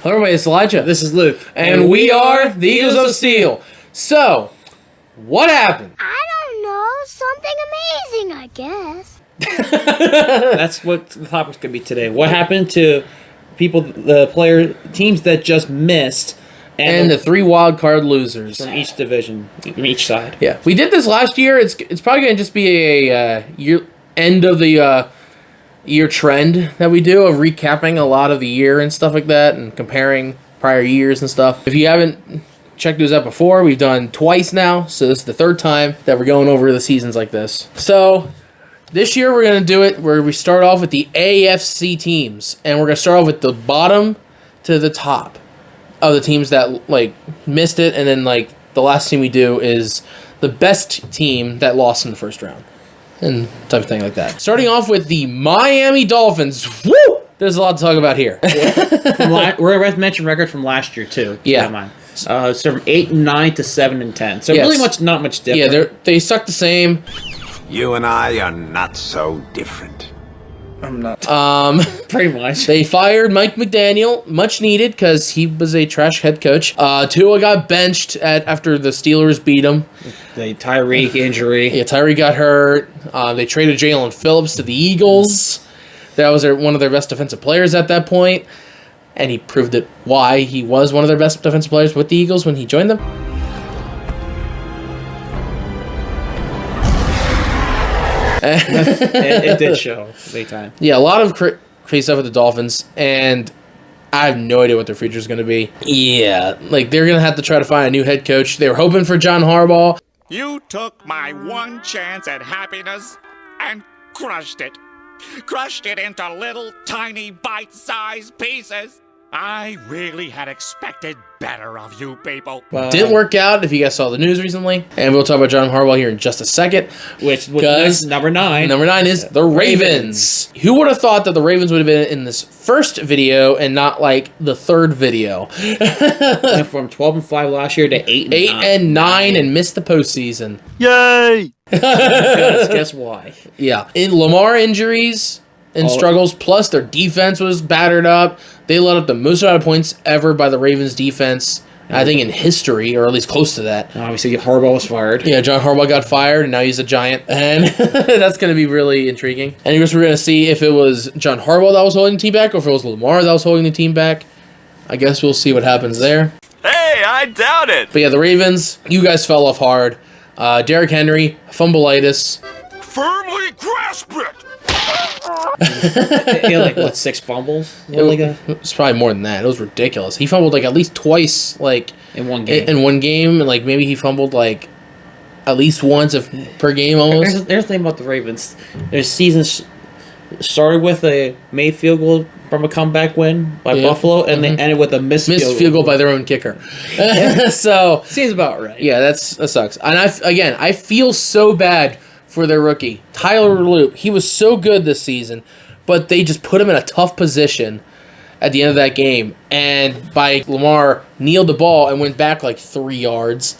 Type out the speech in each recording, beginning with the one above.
Hello everybody, it's Elijah. This is Luke. And we are the Eagles of Steel. So, what happened? I don't know. Something amazing, I guess. That's what the topic's going to be today. What happened to teams that just missed, And the 3 wild card losers. from each division, from each side. Yeah, we did this last year. It's probably going to just be a end of the year trend that we do of recapping a lot of the year and stuff like that and comparing prior years and stuff. If you haven't checked those out before, we've done twice now, so this is the 3rd time that we're going over the seasons like this. So this year we're going to do it where we start off with the AFC teams, and we're going to start off with the bottom to the top of the teams that missed it, and then the last team we do is the best team that lost in the first round. And type of thing like that. Starting off with the Miami Dolphins. Woo! There's a lot to talk about here. We're going to mention record from last year, too. Yeah. So from 8-9 to 7-10. So Yes. really not much different. Yeah, they suck the same. You and I are not so different. I'm not. Pretty much. They fired Mike McDaniel, much needed, because he was a trash head coach. Tua got benched after the Steelers beat him. The Tyreek injury. Yeah, Tyree got hurt. They traded Jalen Phillips to the Eagles. That was one of their best defensive players at that point. And he proved it why he was one of their best defensive players with the Eagles when he joined them. it did show big time. Yeah, a lot of crazy stuff with the Dolphins, and I have no idea what their future is going to be. Yeah, they're going to have to try to find a new head coach. They were hoping for John Harbaugh. You took my one chance at happiness and crushed it. Crushed it into little tiny bite-sized pieces. I really had expected better of you people. Didn't work out if you guys saw the news recently. And we'll talk about John Harbaugh here in just a second. Which was number 9. Number 9 is the Ravens. Who would have thought that the Ravens would have been in this first video and not the 3rd video? Went from 12-5 last year to 8-9. 8-9 and missed the postseason. Yay! Guess why? Yeah. Lamar injuries and struggles, plus their defense was battered up. They let up the most amount of points ever by the Ravens defense, I think, in history, or at least close to that. Obviously, Harbaugh was fired. Yeah, John Harbaugh got fired, and now he's a Giant, and that's going to be really intriguing. And I guess we're going to see if it was John Harbaugh that was holding the team back, or if it was Lamar that was holding the team back. I guess we'll see what happens there. Hey, I doubt it. But yeah, the Ravens, you guys fell off hard. Derrick Henry, fumbleitis. Firmly grasp it! He had 6 fumbles? It's probably more than that. It was ridiculous. He fumbled at least twice, in one game. In one game, and maybe he fumbled at least once per game almost. There's the thing about the Ravens. Their season started with a made field goal from a comeback win by Buffalo, and they ended with a missed field goal by their own kicker. So seems about right. Yeah, that sucks. And I feel so bad for their rookie, Tyler Loop. He was so good this season, but they just put him in a tough position at the end of that game. And by Lamar kneeled the ball and went back 3 yards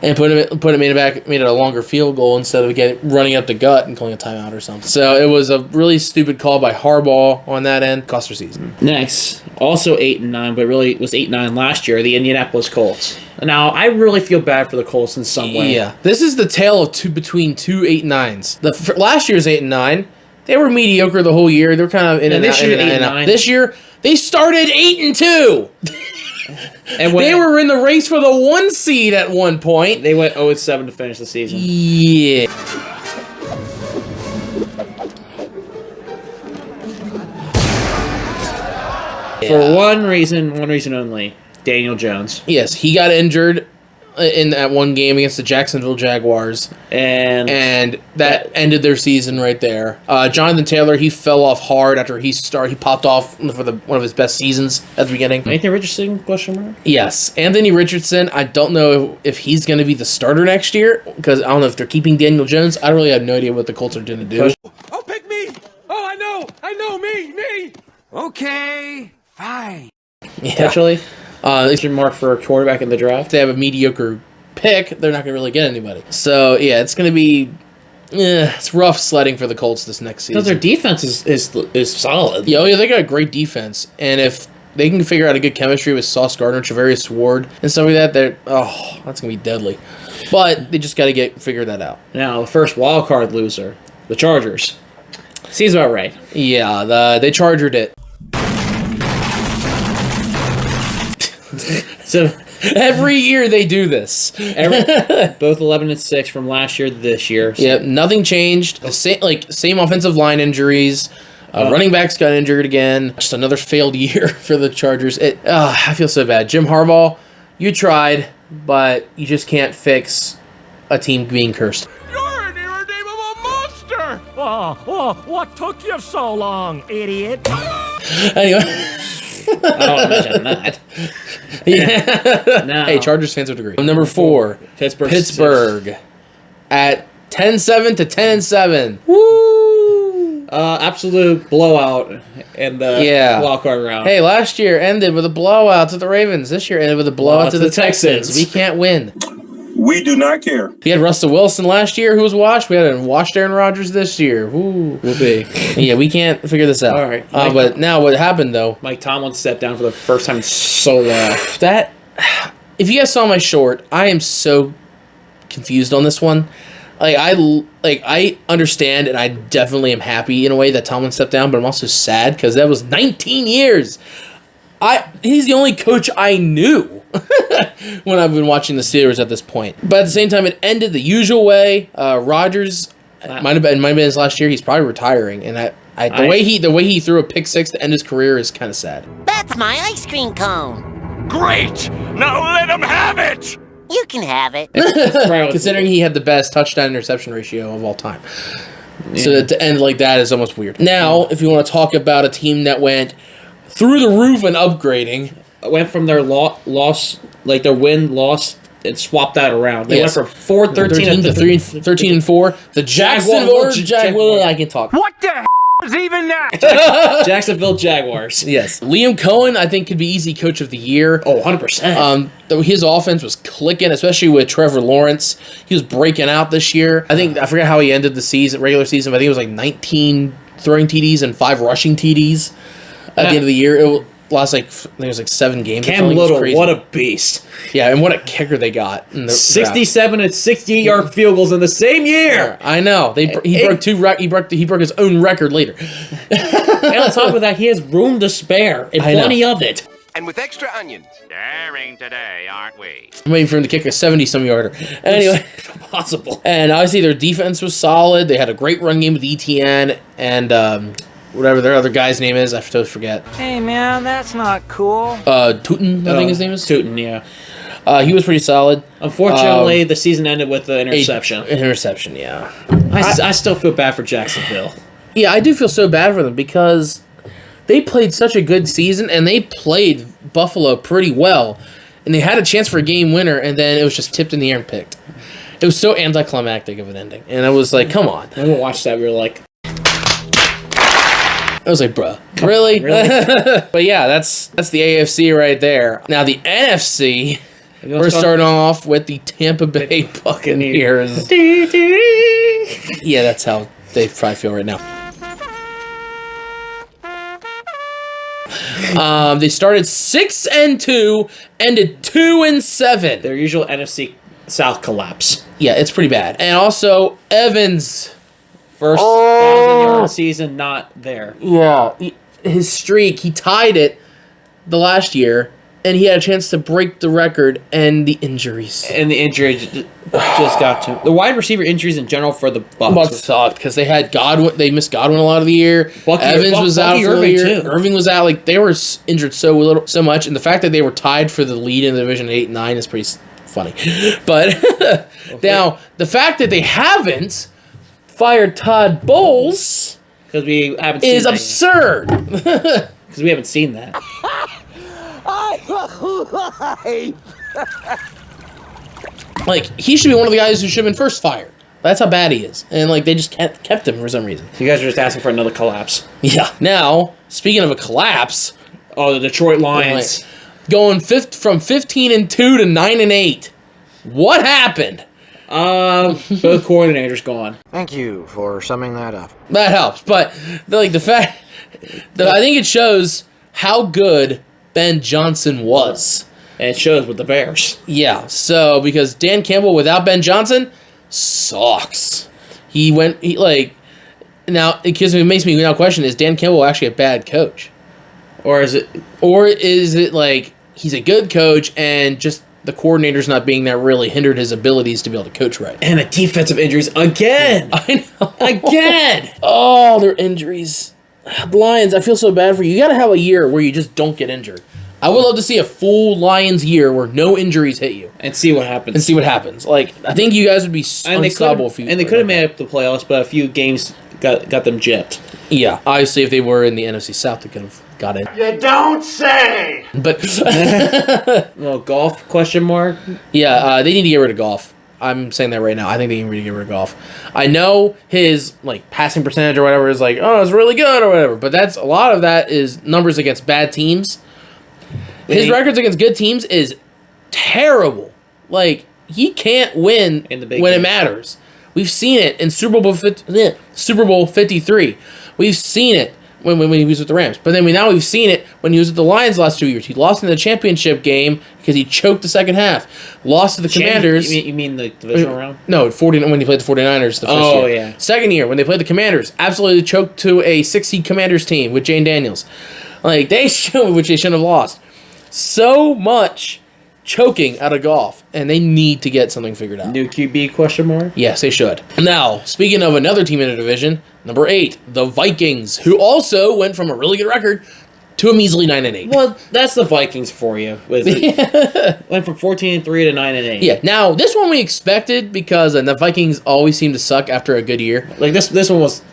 and put him in back, made it a longer field goal instead of running up the gut and calling a timeout or something. So it was a really stupid call by Harbaugh on that end. Cost their season. Next, also 8-9, but really it was 8-9 last year, the Indianapolis Colts. Now, I really feel bad for the Colts in some way. Yeah. This is the tale of between 2 8-9s. Last year's 8-9, they were mediocre the whole year. They were kind of in and this out. year, 8-9. This year, they started 8-2. And they were in the race for the 1 seed at one point. They went 0-7 to finish the season. Yeah. For one reason only. Daniel Jones. Yes, he got injured in that one game against the Jacksonville Jaguars, and that ended their season right there. Jonathan Taylor, he fell off hard after he popped off for one of his best seasons at the beginning. Anthony Richardson, question mark? Yes, Anthony Richardson. I don't know if he's going to be the starter next year, because I don't know if they're keeping Daniel Jones. I really have no idea what the Colts are going to do. Oh, pick me! Oh, I know, me! Okay, fine. Yeah. Potentially. Question mark for a quarterback in the draft. If they have a mediocre pick, they're not going to really get anybody. So, yeah, it's going to be... it's rough sledding for the Colts this next season. Because their defense is solid. Yeah, they got a great defense. And if they can figure out a good chemistry with Sauce Gardner, Travarius Ward, and stuff like that, that's gonna be deadly. But they just got to figure that out. Now, the first wild card loser, the Chargers. Seems about right. Yeah, they chargered it. So Every year they do this. both 11-6 from last year to this year. So. Yeah, nothing changed. Same offensive line injuries. Running backs got injured again. Just another failed year for the Chargers. I feel so bad. Jim Harbaugh, you tried, but you just can't fix a team being cursed. You're an irredeemable monster! What took you so long, idiot? Anyway. I don't imagine that. Yeah. No. Hey, Chargers fans would agree. Number 4, Pittsburgh at 10-7 to 10-7. Woo! Absolute blowout in the wild card round. Hey, last year ended with a blowout to the Ravens. This year ended with a blowout to the Texans. We can't win. We do not care. We had Russell Wilson last year, who was washed. We had a washed Aaron Rodgers this year. Woo. Will be. Yeah, we can't figure this out. All right. But now what happened, though? Mike Tomlin stepped down for the first time in so long. If you guys saw my short, I am so confused on this one. I understand, and I definitely am happy in a way that Tomlin stepped down, but I'm also sad because that was 19 years. He's the only coach I knew when I've been watching the Steelers at this point. But at the same time, it ended the usual way. Rodgers might have been his last year. He's probably retiring, and the way he threw a pick six to end his career is kind of sad. That's my ice cream cone. Great! Now let him have it! You can have it. Considering he had the best touchdown interception ratio of all time. Yeah. So to end like that is almost weird. Now, if you want to talk about a team that went through the roof and upgrading. Went from their loss, like their win-loss, and swapped that around. They went from 4-13 to 13-4. The Jacksonville I can talk. What the hell is even that? Jacksonville Jaguars. Yes. Liam Cohen, I think, could be easy coach of the year. Oh, 100%. His offense was clicking, especially with Trevor Lawrence. He was breaking out this year. I forget how he ended the regular season, but I think it was like 19 throwing TDs and 5 rushing TDs at the end of the year. It lost I think it was 7 games. Cam Little, what a beast. Yeah, and what a kicker they got. 67 and 68-yard field goals in the same year. Yeah, I know. He broke his own record later. And on top of that, he has room to spare and plenty of it. And with extra onions. Daring today, aren't we? I'm waiting for him to kick a 70-some yarder. Anyway, possible. And obviously their defense was solid. They had a great run game with ETN and whatever their other guy's name is, I totally forget. Hey, man, that's not cool. Tootin, I think his name is. Tootin, yeah. He was pretty solid. Unfortunately, the season ended with an interception. Interception, yeah. I still feel bad for Jacksonville. Yeah, I do feel so bad for them because they played such a good season and they played Buffalo pretty well. And they had a chance for a game winner and then it was just tipped in the air and picked. It was so anticlimactic of an ending. And I was like, come on. When we watched that, we were like... I was like, bruh, really? But yeah, that's the AFC right there. Now the NFC, we're starting off with the Tampa Bay Buccaneers. Yeah, that's how they probably feel right now. They started 6-2, ended 2-7. Their usual NFC South collapse. Yeah, it's pretty bad. And also Evans. First 1,000-yard season, not there. Yeah, his streak, he tied it the last year, and he had a chance to break the record, and the injuries. And the injury just got to him. The wide receiver injuries in general for the Bucs sucked, because they had Godwin, they missed Godwin a lot of the year. Evans was out for the year. Too. Irving was out. Like, they were injured so much, and the fact that they were tied for the lead in the division 8 and 9 is pretty funny. But now, the fact that they haven't fired Todd Bowles because we haven't seen is absurd. Because we haven't seen that. Like, he should be one of the guys who should have been first fired. That's how bad he is. And, like, they just kept him for some reason. You guys are just asking for another collapse. Yeah. Now, speaking of a collapse. Oh, the Detroit Lions. Going from 15-2 to 9-8. What happened? Both coordinators gone. Thank you for summing that up. That helps, but the fact, I think it shows how good Ben Johnson was. And it shows with the Bears. Yeah, so because Dan Campbell without Ben Johnson sucks. Now it makes me now question: is Dan Campbell actually a bad coach, Or is it like he's a good coach and just the coordinator's not being there really hindered his abilities to be able to coach right? and the defensive injuries again? I know. Again. Oh, their injuries. Lions, I feel so bad for you. You got to have a year where you just don't get injured. I would love to see a full Lions year where no injuries hit you. And see what happens. Like, I think you guys would be unstoppable if you... And they could have made it to the playoffs, but a few games got them gypped. Yeah, obviously if they were in the NFC South, they could have got in. You don't say! But, Well, golf, question mark? yeah, they need to get rid of Goff. I'm saying that right now. I think they need to get rid of Goff. I know his, like, passing percentage or whatever is like, oh, it's really good or whatever, but a lot of that is numbers against bad teams. His records against good teams is terrible. Like, he can't win In the big when it games. matters. We've seen it in Super Bowl 53. We've seen it when he was with the Rams. But then we've seen it when he was with the Lions the last 2 years. He lost in the championship game because he choked the second half. Lost to the Commanders. You mean the divisional round? No, when he played the 49ers the first year. Yeah. Second year, when they played the Commanders, absolutely choked to a 6-seed Commanders team with Jane Daniels. Like, which they shouldn't have lost. So much choking out of Goff, and they need to get something figured out. New QB, question mark? Yes, they should. Now, speaking of another team in the division, number 8, the Vikings, who also went from a really good record to a measly 9-8. Well, that's the Vikings for you. Went from 14-3 to 9-8. Yeah, now, this one we expected because the Vikings always seem to suck after a good year. Like, this one was...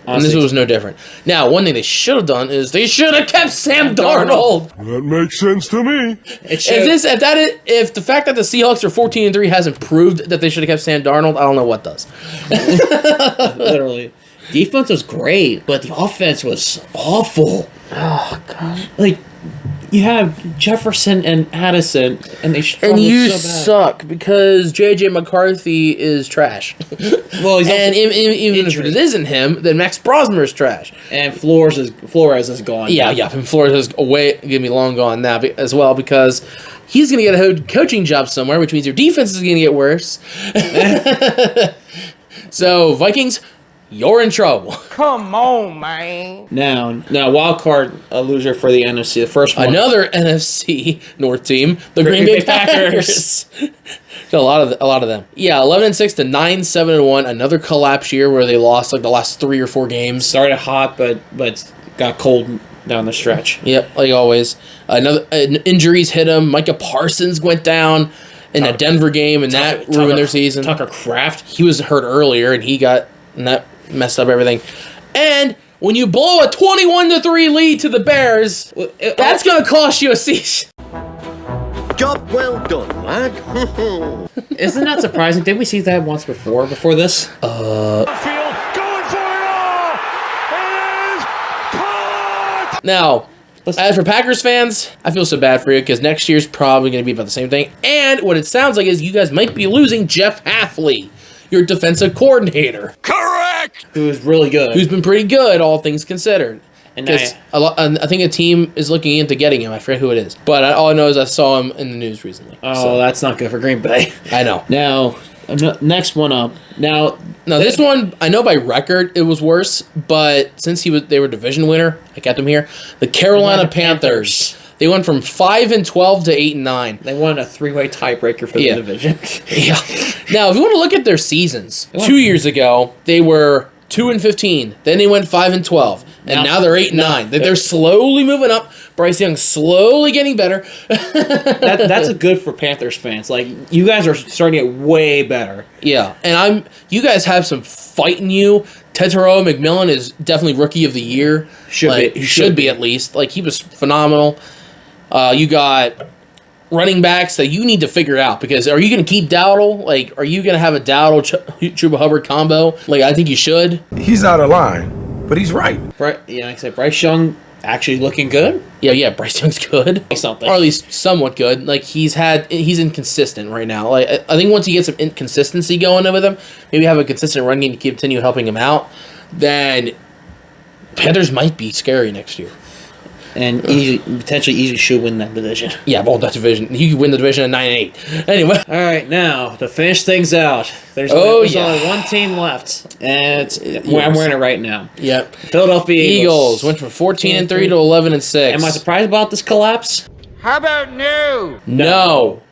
And this was no different. Now, one thing they should have done is they should have kept Sam Darnold. That makes sense to me. If the fact that the Seahawks are 14-3 hasn't proved that they should have kept Sam Darnold, I don't know what does. Literally. Defense was great, but the offense was awful. Oh god. Like, you have Jefferson and Addison, and they struggled And you so bad. suck because J.J. McCarthy is trash. Well, he's and even if it isn't him, then Max Brosmer is trash. And Flores is gone. Yeah, and Flores is going to be long gone now as well because he's going to get a head coaching job somewhere, which means your defense is going to get worse. So, Vikings, you're in trouble. Come on, man. Now, wild card loser for the NFC. The first one. Another NFC North team, the Green Bay Packers. So a lot of them. Yeah, 11-6 to 9-7-1. Another collapse year where they lost like the last 3 or 4 games. Started hot, but got cold down the stretch. Yep, like always. Injuries hit them. Micah Parsons went down in a Denver game, and that ruined their season. Tucker Kraft. He was hurt earlier, and that messed up everything. And when you blow a 21-3 lead to the Bears, that's going to cost you a season. Job well done, lad. Isn't that surprising? Did we see that once before this? Field going for it all. It is caught. Now, as for Packers fans, I feel so bad for you because next year's probably going to be about the same thing. And what it sounds like is you guys might be losing Jeff Hafley, your defensive coordinator. Correct! Who's really good. Who's been pretty good, all things considered. And Because I think a team is looking into getting him. I forget who it is. But all I know is I saw him in the news recently. Oh, that's not good for Green Bay. I know. Now, next one up. Now, this one, I know by record it was worse, but since they were division winner, I kept them here. The Carolina Panthers. They went from 5-12 to 8-9. They won a 3-way tiebreaker for the division. Yeah. Now, if you want to look at their seasons, 2 years ago they were 2-15. Then they went 5-12, and now they're 8-9. They're slowly moving up. Bryce Young slowly getting better. That's a good for Panthers fans. Like, you guys are starting to get way better. Yeah, and you guys have some fight in you. Tetairoa McMillan is definitely rookie of the year. He should be at least. Like, he was phenomenal. You got running backs that you need to figure out because are you going to keep Dowdle? Like, are you going to have a Dowdle-Chuba Hubbard combo? Like, I think you should. He's out of line, but he's right. Like I said, Bryce Young actually looking good. Yeah, Bryce Young's good. Something. Or at least somewhat good. Like, he's inconsistent right now. Like, I think once you get some inconsistency going with him, maybe have a consistent run game to continue helping him out, then Panthers might be scary next year. and potentially easily should win that division. Yeah, well, that division. You could win the division at 9-8. Anyway. All right, now to finish things out, there's only one team left, and it's I'm wearing it right now. Yep. Philadelphia Eagles went from 14-3 to 11-6. Am I surprised about this collapse? How about no? No.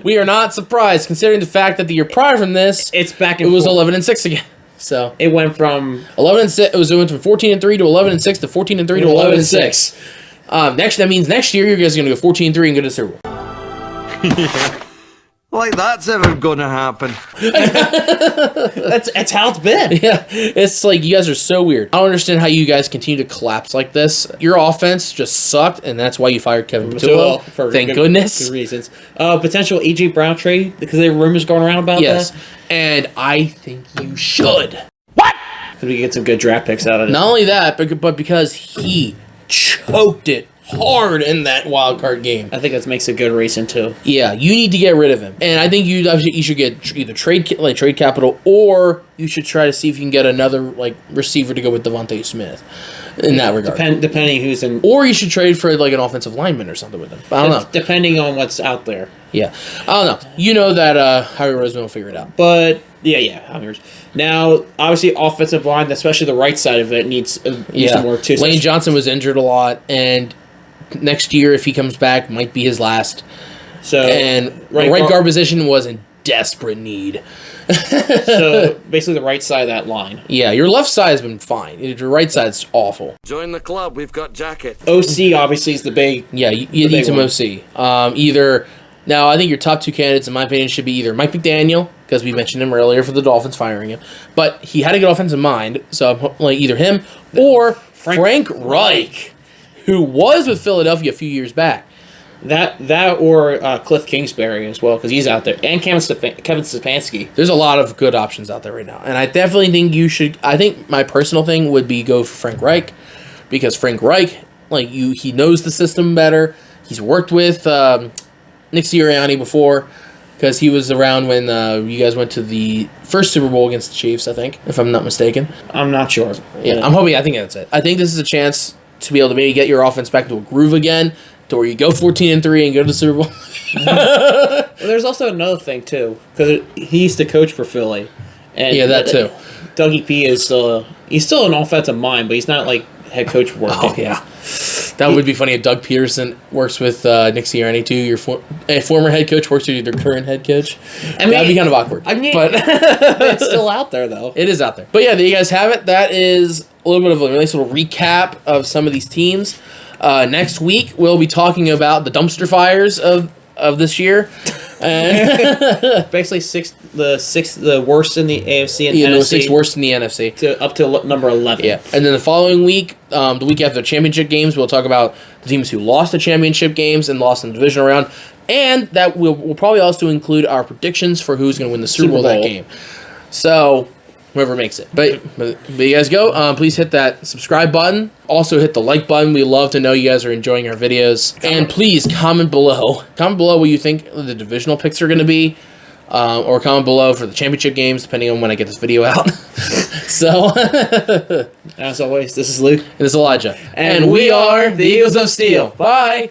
We are not surprised, considering the fact that the year prior from this, it's back. And it was 11-6 again. So it went from 11-6. It went from 14-3 to 11-6 to 14-3 to 11-6. That means next year you guys are gonna go 14-3 and go to the Super Bowl. Like that's ever gonna happen. That's how it's been. Yeah, it's like you guys are so weird. I don't understand how you guys continue to collapse like this. Your offense just sucked, and that's why you fired Kevin Patullo. Thank goodness. Good reasons. Potential E.J. Brown trade because there are rumors going around about that. And I think you should. What? Because we get some good draft picks out of it. Not only that, but because he choked it hard in that wild card game. I think that makes a good reason too. Yeah, you need to get rid of him, and I think you should get either trade capital, or you should try to see if you can get another receiver to go with Devontae Smith. In that regard, depending who's in, or you should trade for an offensive lineman or something with him. I don't know. Depending on what's out there. Yeah, I don't know. You know that Harry Roseman will figure it out. But yeah. Now, obviously, offensive line, especially the right side of it, needs some work too. Lane Johnson was injured a lot, and next year, if he comes back, might be his last. And the right guard position was in desperate need. So basically, the right side of that line. Yeah, your left side has been fine. Your right side's awful. Join the club. We've got jacket. OC obviously is the big. Yeah, you need some OC. Now I think your top two candidates, in my opinion, should be either Mike McDaniel, because we mentioned him earlier for the Dolphins firing him, but he had a good offensive mind, so either him or Frank Reich, who was with Philadelphia a few years back. That or Cliff Kingsbury as well, because he's out there, and Kevin Stefanski. There's a lot of good options out there right now, and I definitely think you should. I think my personal thing would be go for Frank Reich, because Frank Reich, he knows the system better. He's worked with Nick Sirianni before, because he was around when you guys went to the first Super Bowl against the Chiefs, I think, if I'm not mistaken. I'm not sure. Yeah, I think that's it. I think this is a chance to be able to maybe get your offense back to a groove again, to where you go 14-3 and go to the Super Bowl. Well, there's also another thing too, because he used to coach for Philly, and that too. Dougie P is he's still an offensive mind, but he's not head coach work. Oh yeah, that would be funny if Doug Peterson works with Nick Sirianni too. Your former head coach works with your current head coach. That'd be kind of awkward. But it's still out there though. It is out there. But yeah, there you guys have it. That is a little bit of a nice little recap of some of these teams. Next week we'll be talking about the dumpster fires of this year. Basically the worst in the AFC and NFC. The 6 worst in the NFC. Up to number 11. Yeah. And then the following week, the week after the championship games, we'll talk about the teams who lost the championship games and lost in the divisional round. And that we'll probably also include our predictions for who's going to win the Super Bowl that game. So whoever makes it. But you guys go. Please hit that subscribe button. Also hit the like button. We love to know you guys are enjoying our videos. And please comment below. Comment below what you think the divisional picks are going to be. Or comment below for the championship games, depending on when I get this video out. So, as always, this is Luke. And this is Elijah. And we are the Eagles of Steel. Bye.